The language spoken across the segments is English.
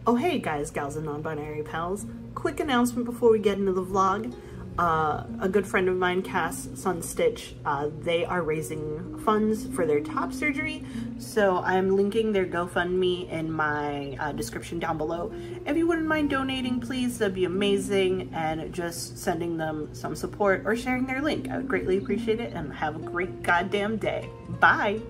Oh hey guys, gals, and non-binary pals. Quick announcement before we get into the vlog. A good friend of mine, Cass, Sun Stitch, they are raising funds for their top surgery. So I'm linking their GoFundMe in my description down below. If you wouldn't mind donating, please, that'd be amazing. And just sending them some support or sharing their link. I would greatly appreciate it, and have a great goddamn day. Bye.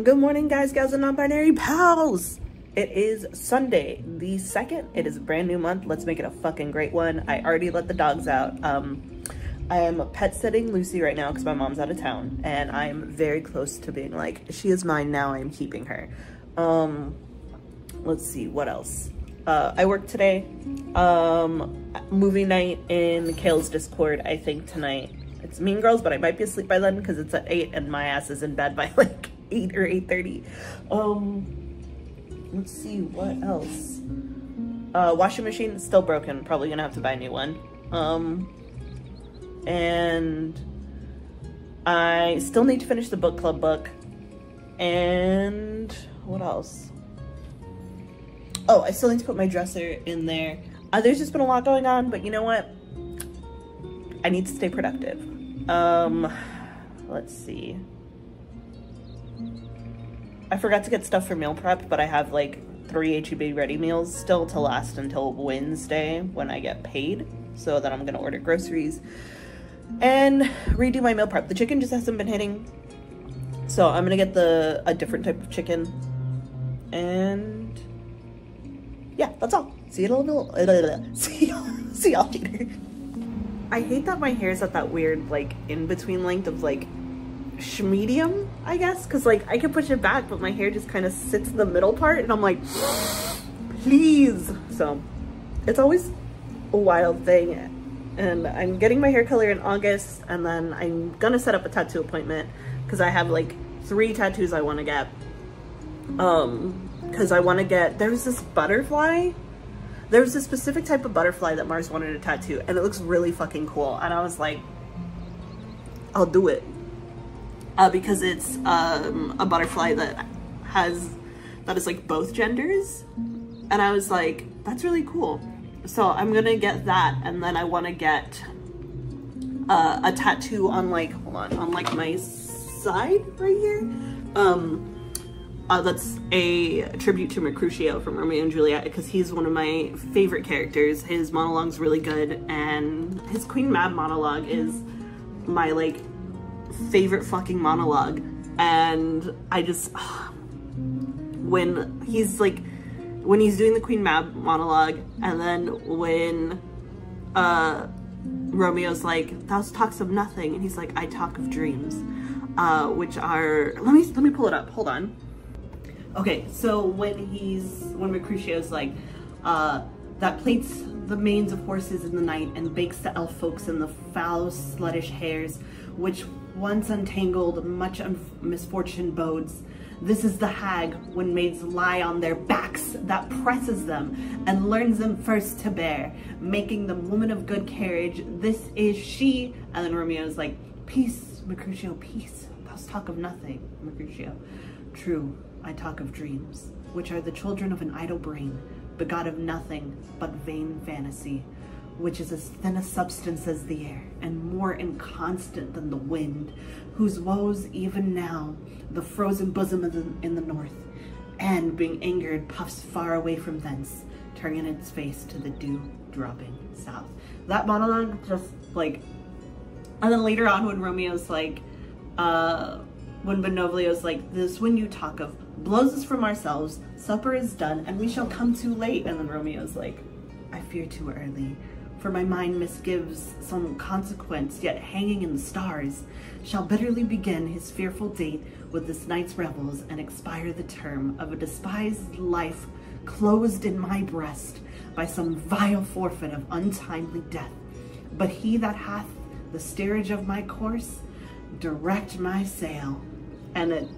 Good morning, guys, gals, and non-binary pals. It is Sunday the 2nd. It is a brand new month. Let's make it a fucking great one. I already let the dogs out. I am pet sitting Lucy right now because my mom's out of town, and I am very close to being like, she is mine now, I am keeping her. Let's see, what else? I worked today. Movie night in Kale's Discord, I think tonight. It's Mean Girls, but I might be asleep by then because it's at 8 and my ass is in bed by like 8 or 8:30. Let's see, what else? Washing machine is still broken. Probably gonna have to buy a new one. And I still need to finish the book club book. And what else? Oh, I still need to put my dresser in there. There's just been a lot going on, but you know what? I need to stay productive. Let's see. I forgot to get stuff for meal prep, but I have like 3 H-E-B ready meals still to last until Wednesday when I get paid. So then I'm gonna order groceries and redo my meal prep. The chicken just hasn't been hitting, so I'm gonna get a different type of chicken. And yeah, that's all. See you later. See y'all later. I hate that my hair is at that weird like in between length of like medium, I guess, because like I can push it back, but my hair just kind of sits in the middle part, and I'm like, please. So it's always a wild thing. And I'm getting my hair color in August, and then I'm gonna set up a tattoo appointment because I have like 3 tattoos I want to get. Because I want to get, there's this butterfly. There's this specific type of butterfly that Mars wanted to tattoo, and it looks really fucking cool. And I was like, I'll do it. Because it's a butterfly that is like both genders. And I was like, that's really cool. So I'm gonna get that, and then I want to get a tattoo on like, hold on like my side right here. That's a tribute to Mercutio from Romeo and Juliet, because he's one of my favorite characters. His monologue's really good, and his Queen Mab monologue is my like favorite fucking monologue. And I just, when he's doing the Queen Mab monologue, and then when Romeo's like, thou talks of nothing, and he's like, I talk of dreams, which are, let me pull it up, hold on. Okay, so when Mercutio's like, that plates the manes of horses in the night and bakes the elf folks in the foul sluttish hairs, which once untangled much misfortune bodes. This is the hag when maids lie on their backs that presses them and learns them first to bear, making them women of good carriage. This is she. And then Romeo's like, peace, Mercutio, peace. Thou talk of nothing, Mercutio. True, I talk of dreams, which are the children of an idle brain, begot of nothing but vain fantasy, which is as thin a substance as the air, and more inconstant than the wind, whose woes even now the frozen bosom in the north, and being angered puffs far away from thence, turning its face to the dew dropping south. That monologue just like, and then later on when Romeo's like, when Benoglio's like, this when you talk of blows us from ourselves, supper is done, and we shall come too late. And then Romeo's like, I fear too early, for my mind misgives some consequence yet hanging in the stars, shall bitterly begin his fearful date with this night's revels, and expire the term of a despised life closed in my breast by some vile forfeit of untimely death. But he that hath the steerage of my course, direct my sail. And it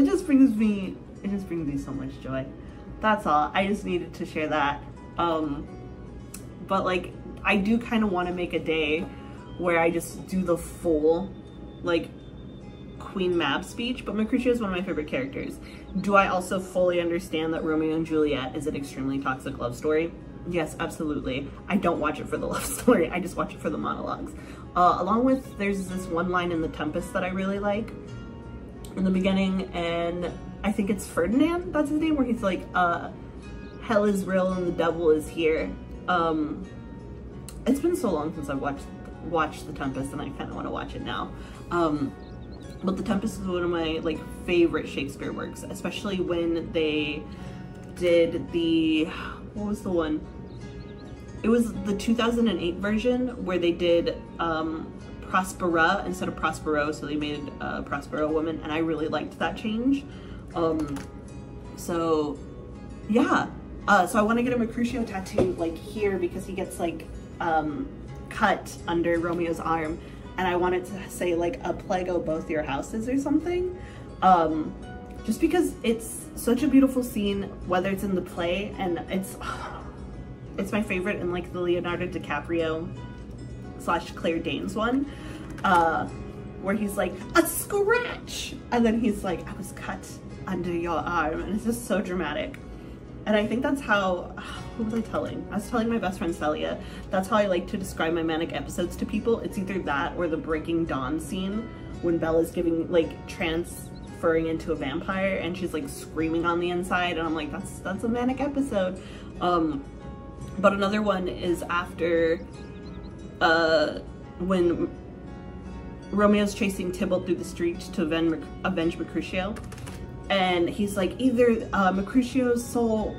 just brings me so much joy. That's all. I just needed to share that. But like, I do kind of want to make a day where I just do the full like Queen Mab speech, but Mercutio is one of my favorite characters. Do I also fully understand that Romeo and Juliet is an extremely toxic love story? Yes, absolutely. I don't watch it for the love story. I just watch it for the monologues. Along with, there's this one line in The Tempest that I really like in the beginning, and I think it's Ferdinand, that's his name, where he's like, hell is real and the devil is here. It's been so long since I've watched The Tempest, and I kind of want to watch it now. But The Tempest is one of my like favorite Shakespeare works, especially when they did the, what was the one? It was the 2008 version where they did Prospera instead of Prospero, so they made Prospero a woman, and I really liked that change. So yeah, so I want to get a Mercutio tattoo like here, because he gets like cut under Romeo's arm, and I want it to say like a plague o' both your houses or something, just because it's such a beautiful scene, whether it's in the play, and it's my favorite in like the Leonardo DiCaprio / Claire Danes one, where he's like, a scratch, and then he's like, I was cut under your arm, and it's just so dramatic. And I think that's how, who was I telling? I was telling my best friend Celia, that's how I like to describe my manic episodes to people. It's either that or the Breaking Dawn scene when Bella's transferring into a vampire and she's like screaming on the inside, and I'm like, that's a manic episode. But another one is after when Romeo's chasing Tybalt through the streets to avenge Mercutio. And he's like, either Mercutio's soul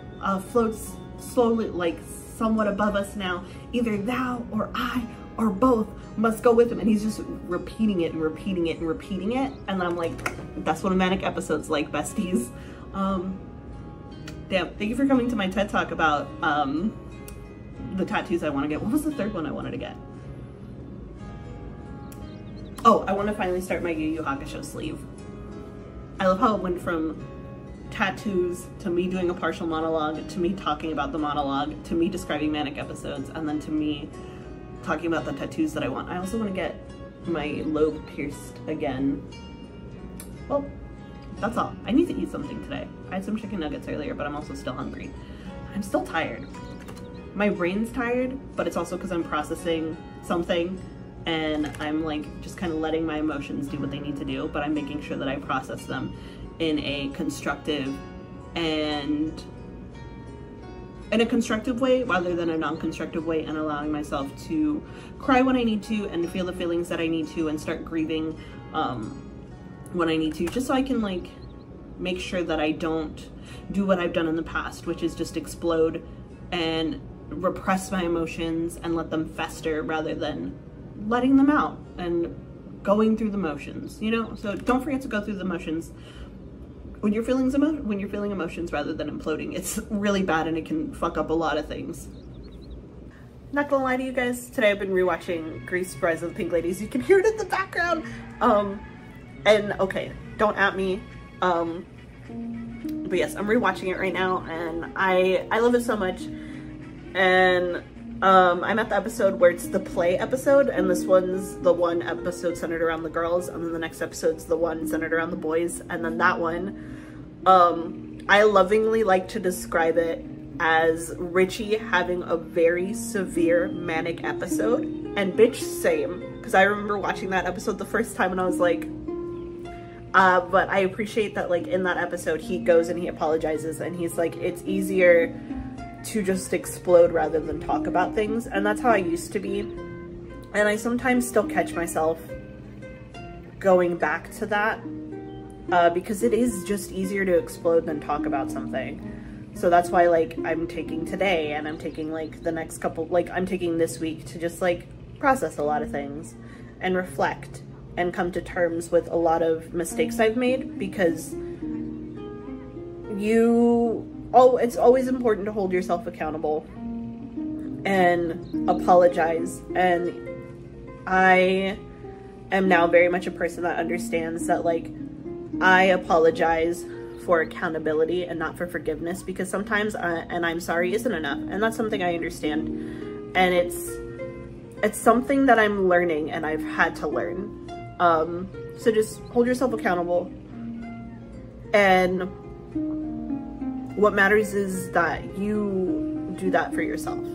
floats slowly, like somewhat above us now. Either thou or I or both must go with him. And he's just repeating it and repeating it and repeating it. And I'm like, that's what a manic episode's like, besties. Damn, thank you for coming to my TED Talk about the tattoos I want to get. What was the third one I wanted to get? Oh, I want to finally start my Yu Yu Hakusho sleeve. I love how it went from tattoos to me doing a partial monologue to me talking about the monologue to me describing manic episodes, and then to me talking about the tattoos that I want. I also want to get my lobe pierced again. Well, that's all. I need to eat something today. I had some chicken nuggets earlier, but I'm also still hungry. I'm still tired. My brain's tired, but it's also because I'm processing something, and I'm like just kind of letting my emotions do what they need to do, but I'm making sure that I process them in a constructive way rather than a non-constructive way, and allowing myself to cry when I need to and feel the feelings that I need to and start grieving when I need to, just so I can like make sure that I don't do what I've done in the past, which is just explode and repress my emotions and let them fester rather than letting them out and going through the motions, you know? So don't forget to go through the motions when you're feeling emotions rather than imploding. It's really bad and it can fuck up a lot of things. Not gonna lie to you guys, today I've been rewatching Grease: Rise of the Pink Ladies. You can hear it in the background. And okay, don't at me. But yes, I'm rewatching it right now, and I love it so much. And I'm at the episode where it's the play episode, and this one's the one episode centered around the girls, and then the next episode's the one centered around the boys, and then that one, I lovingly like to describe it as Richie having a very severe manic episode, and bitch, same, because I remember watching that episode the first time and I was like, but I appreciate that like in that episode he goes and he apologizes and he's like, it's easier to just explode rather than talk about things, and that's how I used to be, and I sometimes still catch myself going back to that because it is just easier to explode than talk about something. So that's why like I'm taking today, and I'm taking like the next couple, like I'm taking this week to just like process a lot of things and reflect and come to terms with a lot of mistakes I've made, because it's always important to hold yourself accountable and apologize. And I am now very much a person that understands that like I apologize for accountability and not for forgiveness, because sometimes and I'm sorry isn't enough, and that's something I understand, and it's something that I'm learning and I've had to learn. So just hold yourself accountable. And what matters is that you do that for yourself.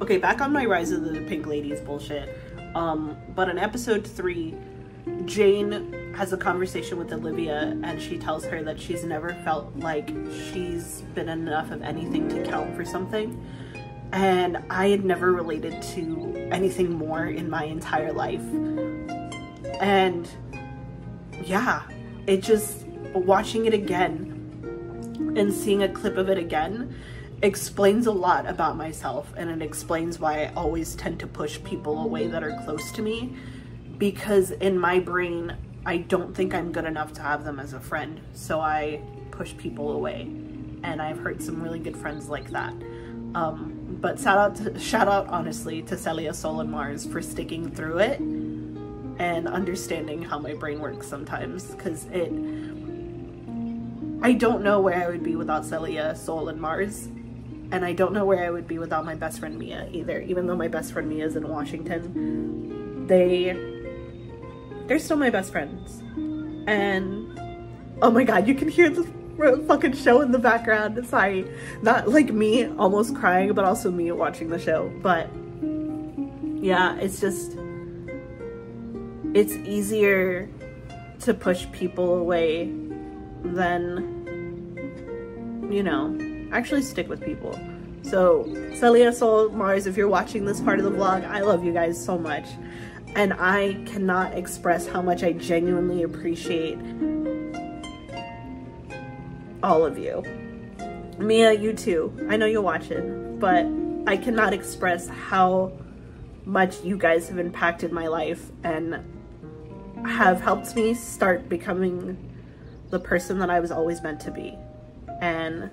Okay, back on my Rise of the Pink Ladies bullshit. But in episode 3, Jane has a conversation with Olivia, and she tells her that she's never felt like she's been enough of anything to count for something. And I had never related to anything more in my entire life. And yeah, it just, watching it again and seeing a clip of it again explains a lot about myself, and it explains why I always tend to push people away that are close to me, because in my brain I don't think I'm good enough to have them as a friend, so I push people away, and I've hurt some really good friends like that. But shout out honestly to Celia, Sol, and Mars for sticking through it and understanding how my brain works sometimes, because I don't know where I would be without Celia, Sol, and Mars. And I don't know where I would be without my best friend Mia either. Even though my best friend Mia is in Washington, they're still my best friends. And oh my god, you can hear the fucking show in the background. Sorry, not like me almost crying, but also me watching the show. But yeah, it's easier to push people away than, you know, actually stick with people. So Celia, Sol, Mars, if you're watching this part of the vlog, I love you guys so much, and I cannot express how much I genuinely appreciate all of you. Mia, you too. I know you're watching, but I cannot express how much you guys have impacted my life and have helped me start becoming the person that I was always meant to be. And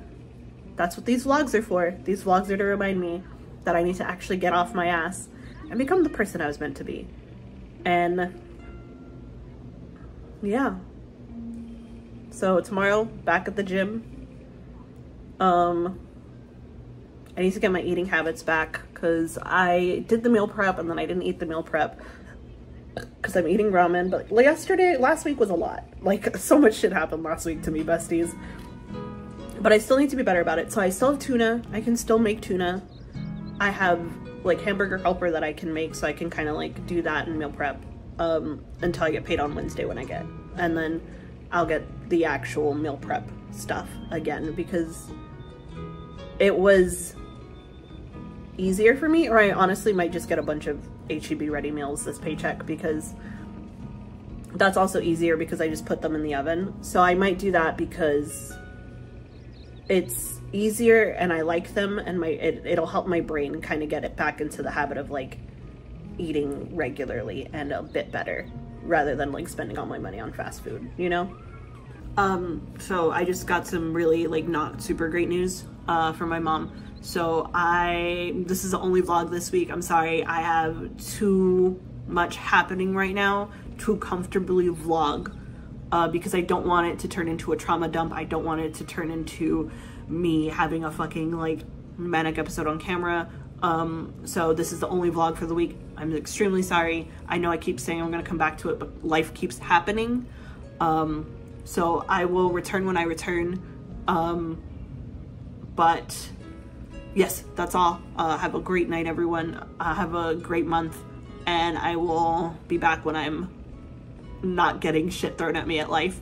that's what these vlogs are for. These vlogs are to remind me that I need to actually get off my ass and become the person I was meant to be. And yeah. So tomorrow, back at the gym. I need to get my eating habits back, because I did the meal prep and then I didn't eat the meal prep because I'm eating ramen. But last week was a lot. Like, so much shit happened last week to me, besties. But I still need to be better about it. So I still have tuna. I can still make tuna. I have like hamburger helper that I can make, so I can kind of like do that and meal prep until I get paid on Wednesday when I get. And then I'll get the actual meal prep stuff again, because it was easier for me. Or I honestly might just get a bunch of H-E-B ready meals this paycheck, because that's also easier because I just put them in the oven. So I might do that because it's easier and I like them, and it'll help my brain kind of get it back into the habit of like eating regularly and a bit better, rather than like spending all my money on fast food, you know? So I just got some really like not super great news from my mom. So this is the only vlog this week. I'm sorry, I have too much happening right now to comfortably vlog. Because I don't want it to turn into a trauma dump. I don't want it to turn into me having a fucking like manic episode on camera. So this is the only vlog for the week. I'm extremely sorry. I know I keep saying I'm gonna come back to it, but life keeps happening. So I will return when I return. But yes, that's all. Have a great night, everyone. Have a great month, and I will be back when I'm not getting shit thrown at me at life.